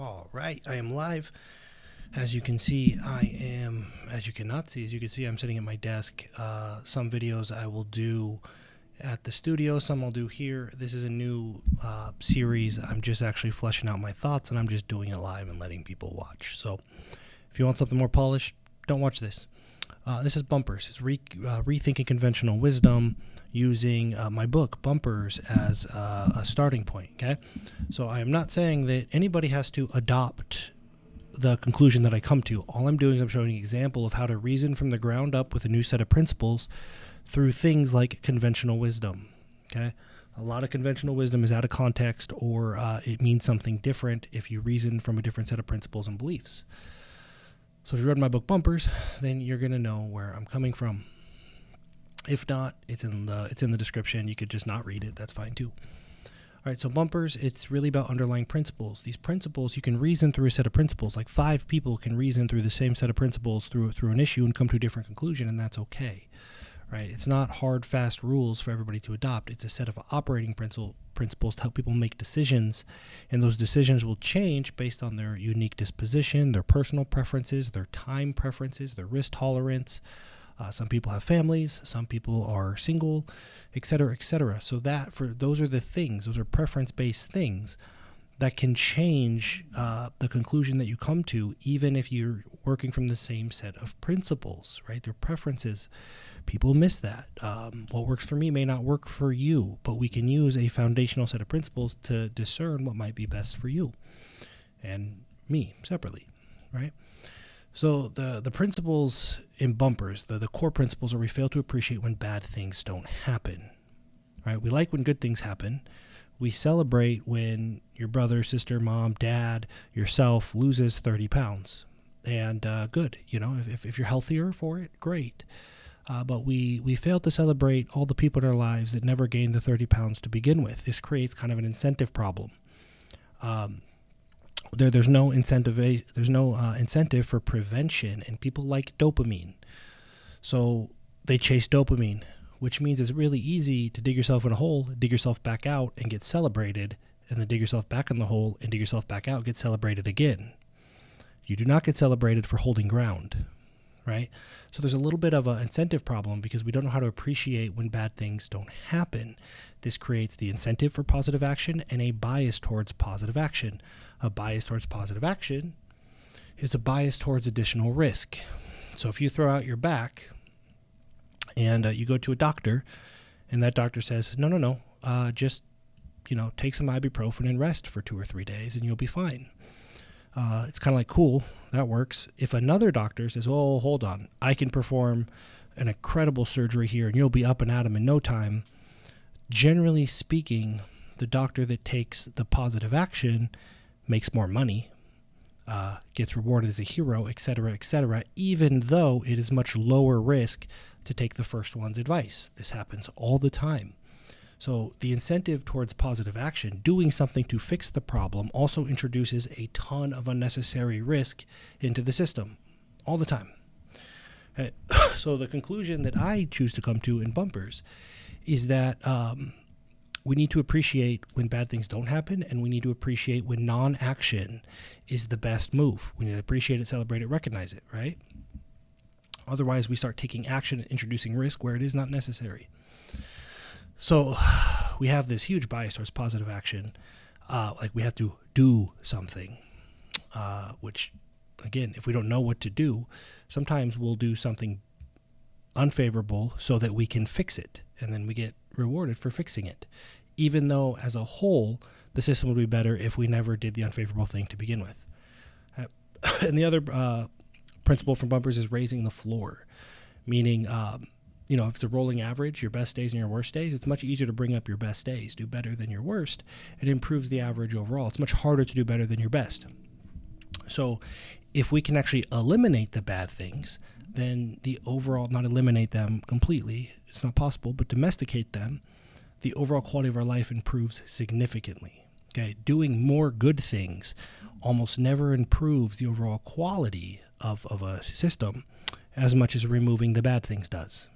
All right, I am live. As you can see, as you can see, I'm sitting at my desk. Some videos I will do at the studio, some I'll do here. This is a new series. I'm just actually fleshing out my thoughts, and I'm just doing it live and letting people watch. So if you want something more polished, don't watch this. This is Bumpers. It's Rethinking Conventional Wisdom, using my book, Bumpers, as a starting point, okay? So I am not saying that anybody has to adopt the conclusion that I come to. All I'm doing is I'm showing an example of how to reason from the ground up with a new set of principles through things like conventional wisdom, okay? A lot of conventional wisdom is out of context, or it means something different if you reason from a different set of principles and beliefs. So if you read my book, Bumpers, then you're going to know where I'm coming from. If not, it's in the description. You could just not read it. That's fine too. All right, so Bumpers, it's really about underlying principles. These principles, you can reason through a set of principles. Like 5 people can reason through the same set of principles through an issue and come to a different conclusion, and that's okay. Right? It's not hard, fast rules for everybody to adopt. It's a set of operating principles to help people make decisions, and those decisions will change based on their unique disposition, their personal preferences, their time preferences, their risk tolerance. Some people have families, some people are single, etc., etc. So those are the things, those are preference-based things that can change the conclusion that you come to, even if you're working from the same set of principles, right? Their preferences, people miss that. What works for me may not work for you, but we can use a foundational set of principles to discern what might be best for you and me separately, right? So the principles in Bumpers, the core principles are: we fail to appreciate when bad things don't happen, right? We like when good things happen. We celebrate when your brother, sister, mom, dad, yourself loses 30 pounds. And good, if you're healthier for it, great. But we fail to celebrate all the people in our lives that never gained the 30 pounds to begin with. This creates kind of an incentive problem. There's no incentive for prevention, and people like dopamine. So they chase dopamine, which means it's really easy to dig yourself in a hole, dig yourself back out, and get celebrated, and then dig yourself back in the hole and dig yourself back out, get celebrated again. You do not get celebrated for holding ground, right? So there's a little bit of an incentive problem because we don't know how to appreciate when bad things don't happen. This creates the incentive for positive action and a bias towards positive action. A bias towards positive action is a bias towards additional risk. So if you throw out your back and you go to a doctor, and that doctor says, no, just take some ibuprofen and rest for 2 or 3 days and you'll be fine. It's kind of like, cool, that works. If another doctor says, oh, hold on, I can perform an incredible surgery here and you'll be up and at 'em in no time, generally speaking, the doctor that takes the positive action makes more money, gets rewarded as a hero, etc., even though it is much lower risk to take the first one's advice. This happens all the time. So the incentive towards positive action, doing something to fix the problem, also introduces a ton of unnecessary risk into the system all the time. So the conclusion that I choose to come to in Bumpers is that we need to appreciate when bad things don't happen, and we need to appreciate when non-action is the best move. We need to appreciate it, celebrate it, recognize it, right? Otherwise, we start taking action and introducing risk where it is not necessary. So we have this huge bias towards positive action. Like we have to do something, which, again, if we don't know what to do, sometimes we'll do something unfavorable so that we can fix it, and then we get rewarded for fixing it, even though as a whole the system would be better if we never did the unfavorable thing to begin with. And the other principle from Bumpers is raising the floor, meaning if it's a rolling average, your best days and your worst days, it's much easier to bring up your best days, do better than your worst. It improves the average overall. It's much harder to do better than your best. So if we can actually eliminate the bad things, then the overall, not eliminate them completely, it's not possible, but domesticate them, the overall quality of our life improves significantly. Okay, doing more good things almost never improves the overall quality of a system as much as removing the bad things does.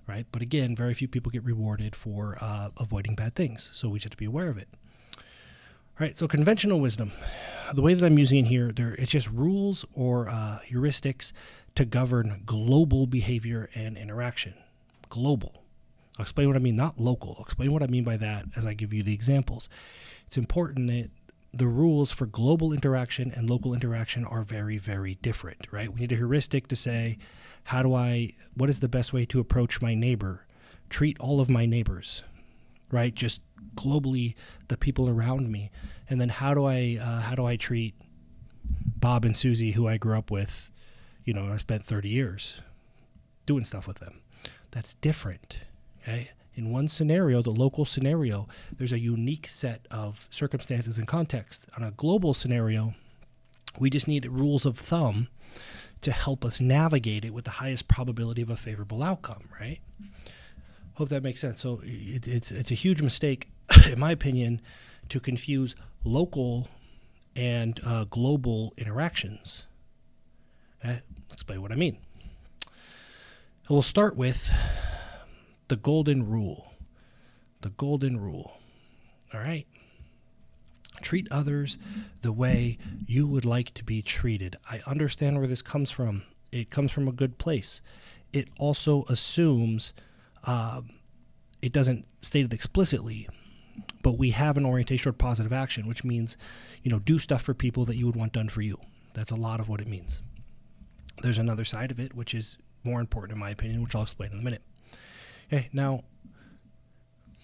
Right? But again, very few people get rewarded for avoiding bad things, so we just have to be aware of it. All right, so conventional wisdom, the way that I'm using it here, it's just rules or heuristics to govern global behavior and interaction. Global. I'll explain what I mean, not local. I'll explain what I mean by that as I give you the examples. It's important that the rules for global interaction and local interaction are very, very different, right? We need a heuristic to say, what is the best way to approach my neighbor? Treat all of my neighbors, right? Just globally, the people around me. And then how do I treat Bob and Susie, who I grew up with, I spent 30 years doing stuff with them. That's different, okay? In one scenario, the local scenario, there's a unique set of circumstances and context. On a global scenario, we just need rules of thumb to help us navigate it with the highest probability of a favorable outcome, right? Hope that makes sense. So it's a huge mistake, in my opinion, to confuse local and global interactions. Okay? Let's explain what I mean. We'll start with the golden rule. The golden rule. All right. Treat others the way you would like to be treated. I understand where this comes from. It comes from a good place. It also assumes, it doesn't state it explicitly, but we have an orientation toward positive action, which means, do stuff for people that you would want done for you. That's a lot of what it means. There's another side of it, which is more important in my opinion, which I'll explain in a minute. Okay, now,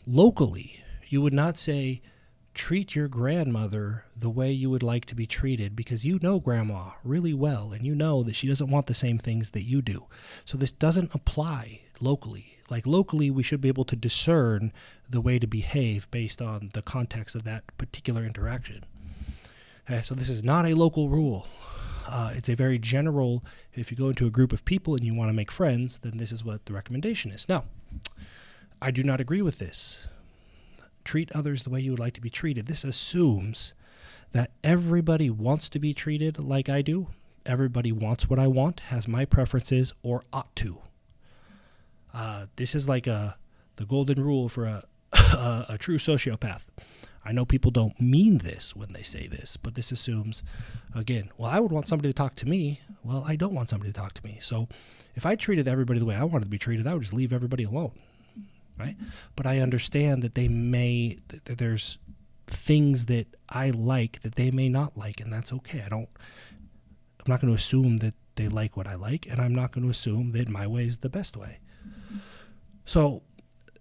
locally, you would not say, treat your grandmother the way you would like to be treated, because you know grandma really well, and you know that she doesn't want the same things that you do. So this doesn't apply locally. Like locally, we should be able to discern the way to behave based on the context of that particular interaction. Okay, so this is not a local rule. It's a very general, if you go into a group of people and you want to make friends, then this is what the recommendation is. Now, I do not agree with this. Treat others the way you would like to be treated. This assumes that everybody wants to be treated like I do. Everybody wants what I want, has my preferences, or ought to. This is like the golden rule for a true sociopath. I know people don't mean this when they say this, but this assumes, again, well, I would want somebody to talk to me. Well, I don't want somebody to talk to me. So if I treated everybody the way I wanted to be treated, I would just leave everybody alone, right? But I understand that that there's things that I like that they may not like, and that's okay. I'm not going to assume that they like what I like, and I'm not going to assume that my way is the best way. So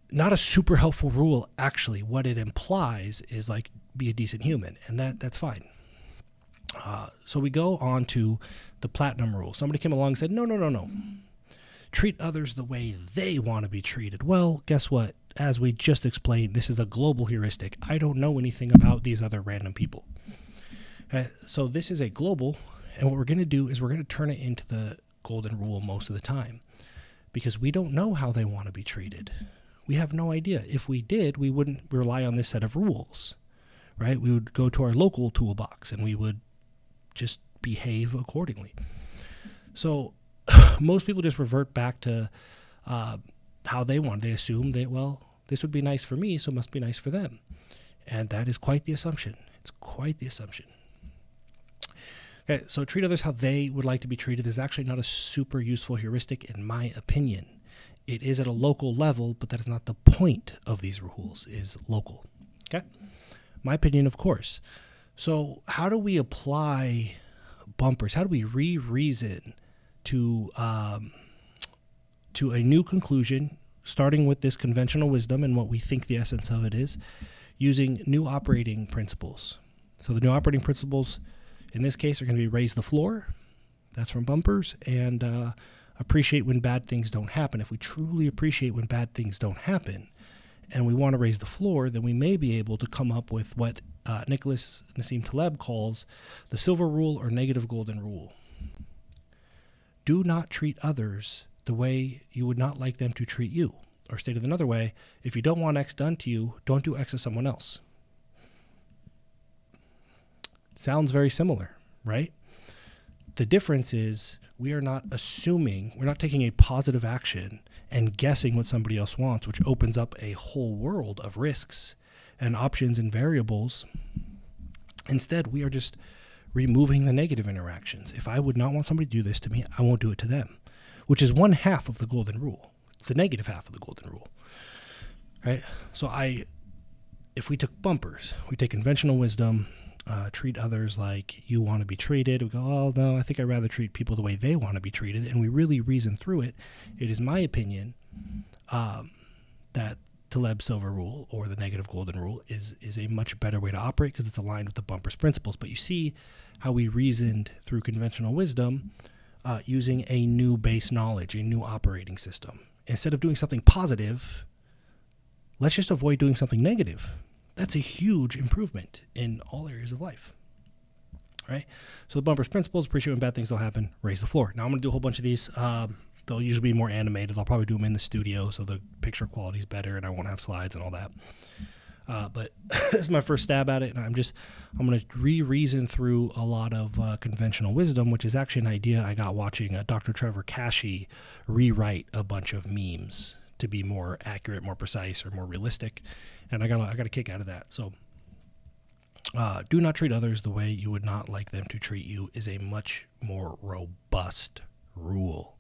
not a super helpful rule, actually. What it implies is like, be a decent human, and that's fine. So we go on to the platinum rule. Somebody came along and said, no. Treat others the way they want to be treated. Well, guess what? As we just explained, this is a global heuristic. I don't know anything about these other random people. So this is a global, and what we're going to do is we're going to turn it into the golden rule most of the time, because we don't know how they want to be treated. We have no idea. If we did, we wouldn't rely on this set of rules, right? We would go to our local toolbox and we would just behave accordingly. So most people just revert back to how they want. They assume that, well, this would be nice for me, so it must be nice for them. And that is quite the assumption. It's quite the assumption. Okay, so treat others how they would like to be treated is actually not a super useful heuristic in my opinion. It is at a local level, but that is not the point of these rules, is local. Okay? My opinion, of course. So how do we apply bumpers? How do we re-reason to a new conclusion, starting with this conventional wisdom and what we think the essence of it is, using new operating principles? So the new operating principles, in this case, are going to be raise the floor. That's from bumpers. And appreciate when bad things don't happen. If we truly appreciate when bad things don't happen and we want to raise the floor, then we may be able to come up with what Nicholas Nassim Taleb calls the silver rule or negative golden rule. Do not treat others the way you would not like them to treat you. Or stated another way, if you don't want X done to you, don't do X to someone else. Sounds very similar, right? The difference is we are not assuming, we're not taking a positive action and guessing what somebody else wants, which opens up a whole world of risks and options and variables Instead, we are just removing the negative interactions. If I would not want somebody to do this to me, I won't do it to them, which is one half of the golden rule. It's the negative half of the golden rule, right? So if we took bumpers, we take conventional wisdom, treat others like you want to be treated. We go, oh, no, I think I'd rather treat people the way they want to be treated. And we really reason through it. It is my opinion that Taleb's silver rule, or the negative golden rule, is a much better way to operate because it's aligned with the bumpers principles. But you see how we reasoned through conventional wisdom using a new base knowledge, a new operating system. Instead of doing something positive, let's just avoid doing something negative. That's a huge improvement in all areas of life, right? So the bumpers principles: appreciate when bad things will happen, raise the floor. Now I'm going to do a whole bunch of these. They'll usually be more animated. I'll probably do them in the studio so the picture quality is better and I won't have slides and all that. But this is my first stab at it, and I'm going to re-reason through a lot of conventional wisdom, which is actually an idea I got watching Dr. Trevor Kashey rewrite a bunch of memes to be more accurate, more precise, or more realistic, and I got a kick out of that. So, do not treat others the way you would not like them to treat you is a much more robust rule.